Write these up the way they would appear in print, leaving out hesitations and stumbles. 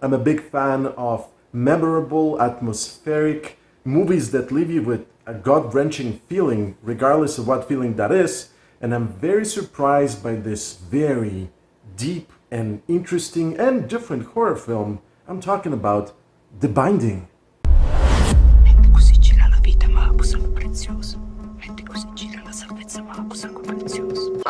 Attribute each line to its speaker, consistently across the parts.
Speaker 1: I'm a big fan of memorable, atmospheric movies that leave you with a gut-wrenching feeling, regardless of what feeling that is. And I'm very surprised by this very deep and interesting and different horror film. I'm talking about The Binding.
Speaker 2: Mentre così gira la vita, ma ha sangue prezioso. Mentre così gira la salvezza, ma ha sangue prezioso.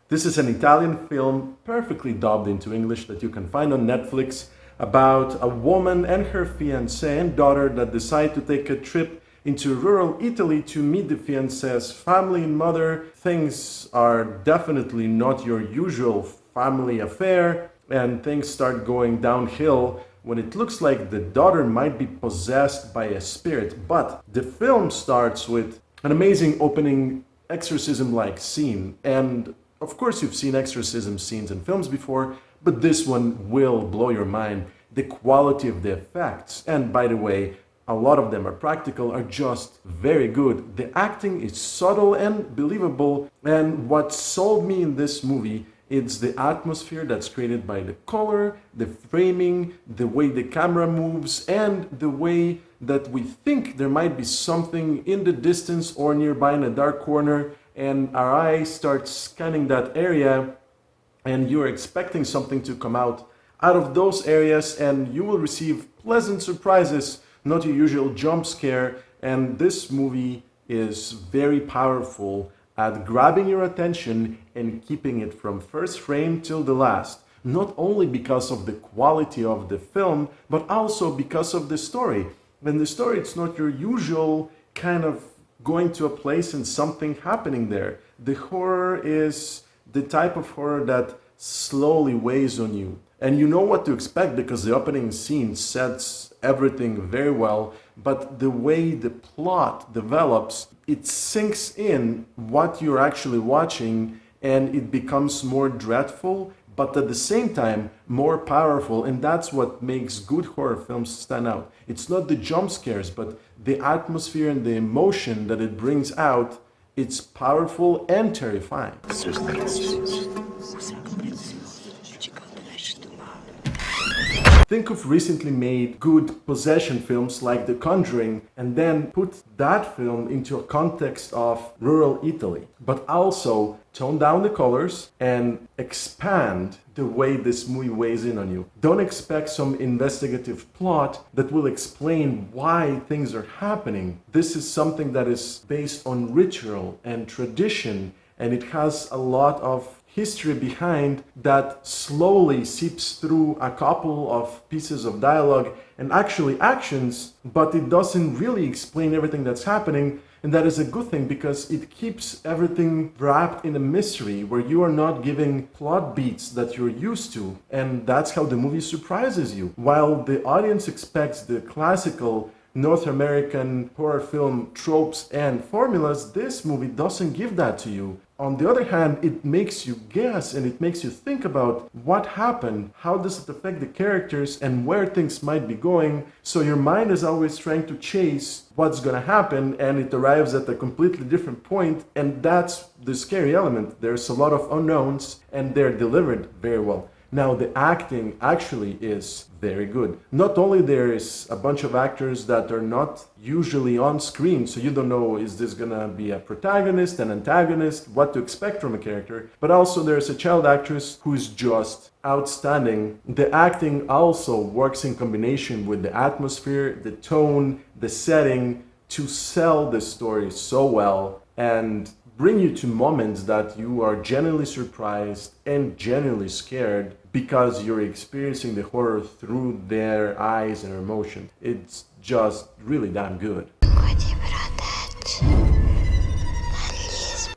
Speaker 1: This is an Italian film, perfectly dubbed into English, that you can find on Netflix, about a woman and her fiancé and daughter that decide to take a trip into rural Italy to meet the fiancé's family and mother. Things are definitely not your usual family affair, and things start going downhill when it looks like the daughter might be possessed by a spirit. But the film starts with an amazing opening exorcism-like scene, and of course you've seen exorcism scenes in films before, but this one will blow your mind. The quality of the effects, and by the way, a lot of them are practical, are just very good. The acting is subtle and believable, and what sold me in this movie is the atmosphere that's created by the color, the framing, the way the camera moves, and the way that we think there might be something in the distance or nearby in a dark corner, and our eyes start scanning that area, and you're expecting something to come out of those areas, and you will receive pleasant surprises, not your usual jump scare. And this movie is very powerful at grabbing your attention and keeping it from first frame till the last, not only because of the quality of the film, but also because of the story. And the story, it's not your usual kind of going to a place and something happening there. The horror is the type of horror that slowly weighs on you. And you know what to expect because the opening scene sets everything very well, but the way the plot develops, it sinks in what you're actually watching, and it becomes more dreadful, but at the same time more powerful. And that's what makes good horror films stand out. It's not the jump scares, but the atmosphere and the emotion that it brings out. It's powerful and terrifying. Think of recently made good possession films like The Conjuring, and then put that film into a context of rural Italy, but also tone down the colors and expand the way this movie weighs in on you. Don't expect some investigative plot that will explain why things are happening. This is something that is based on ritual and tradition, and it has a lot of history behind that slowly seeps through a couple of pieces of dialogue and actually actions, but it doesn't really explain everything that's happening. And that is a good thing because it keeps everything wrapped in a mystery where you are not giving plot beats that you're used to. And that's how the movie surprises you. While the audience expects the classical North American horror film tropes and formulas, this movie doesn't give that to you. On the other hand, it makes you guess and it makes you think about what happened, how does it affect the characters, and where things might be going. So your mind is always trying to chase what's gonna happen, and it arrives at a completely different point, and that's the scary element. There's a lot of unknowns, and they're delivered very well. Now, the acting actually is very good. Not only there is a bunch of actors that are not usually on screen, so you don't know, is this gonna be a protagonist, an antagonist, what to expect from a character, but also there's a child actress who's just outstanding. The acting also works in combination with the atmosphere, the tone, the setting, to sell the story so well and bring you to moments that you are genuinely surprised and genuinely scared because you're experiencing the horror through their eyes and emotions. It's just really damn good.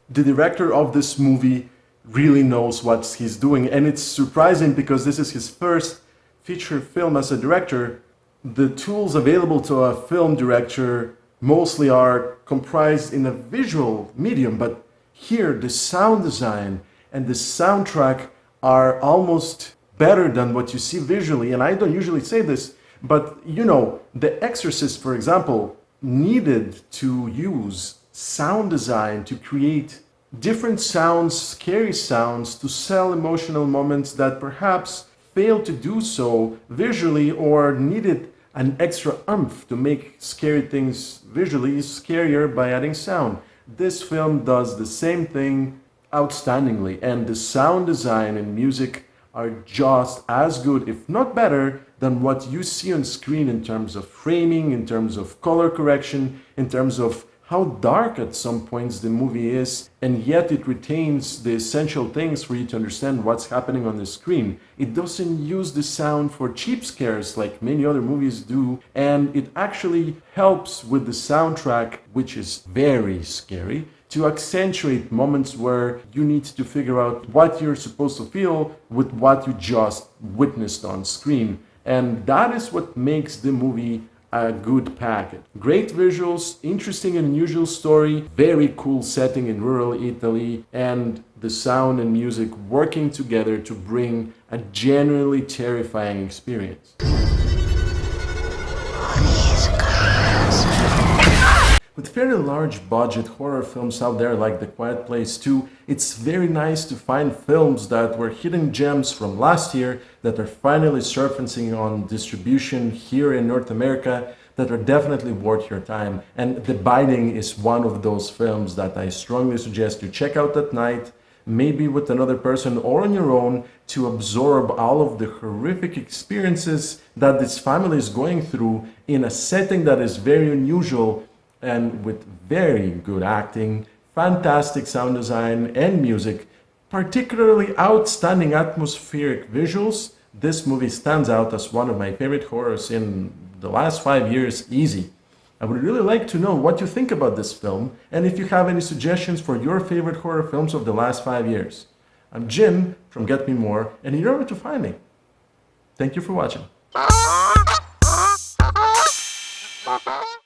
Speaker 1: The director of this movie really knows what he's doing, and it's surprising because this is his first feature film as a director. The tools available to a film director mostly are comprised in a visual medium, but here the sound design and the soundtrack are almost better than what you see visually. And I don't usually say this, but you know, The Exorcist, for example, needed to use sound design to create different sounds, scary sounds, to sell emotional moments that perhaps failed to do so visually or needed an extra oomph to make scary things visually scarier by adding sound. This film does the same thing outstandingly, and the sound design and music are just as good, if not better, than what you see on screen in terms of framing, in terms of color correction, in terms of how dark at some points the movie is, and yet it retains the essential things for you to understand what's happening on the screen. It doesn't use the sound for cheap scares like many other movies do, and it actually helps with the soundtrack, which is very scary, to accentuate moments where you need to figure out what you're supposed to feel with what you just witnessed on screen. And that is what makes the movie a good package. Great visuals, interesting and unusual story, very cool setting in rural Italy, and the sound and music working together to bring a genuinely terrifying experience. With fairly large budget horror films out there like The Quiet Place 2, it's very nice to find films that were hidden gems from last year that are finally surfacing on distribution here in North America that are definitely worth your time. And The Binding is one of those films that I strongly suggest you check out at night, maybe with another person or on your own, to absorb all of the horrific experiences that this family is going through in a setting that is very unusual, and with very good acting, fantastic sound design and music, particularly outstanding atmospheric visuals. This movie stands out as one of my favorite horrors in the last 5 years, easy. I would really like to know what you think about this film, and if you have any suggestions for your favorite horror films of the last 5 years. I'm Jim from Get Me More, and you know where to find me. Thank you for watching.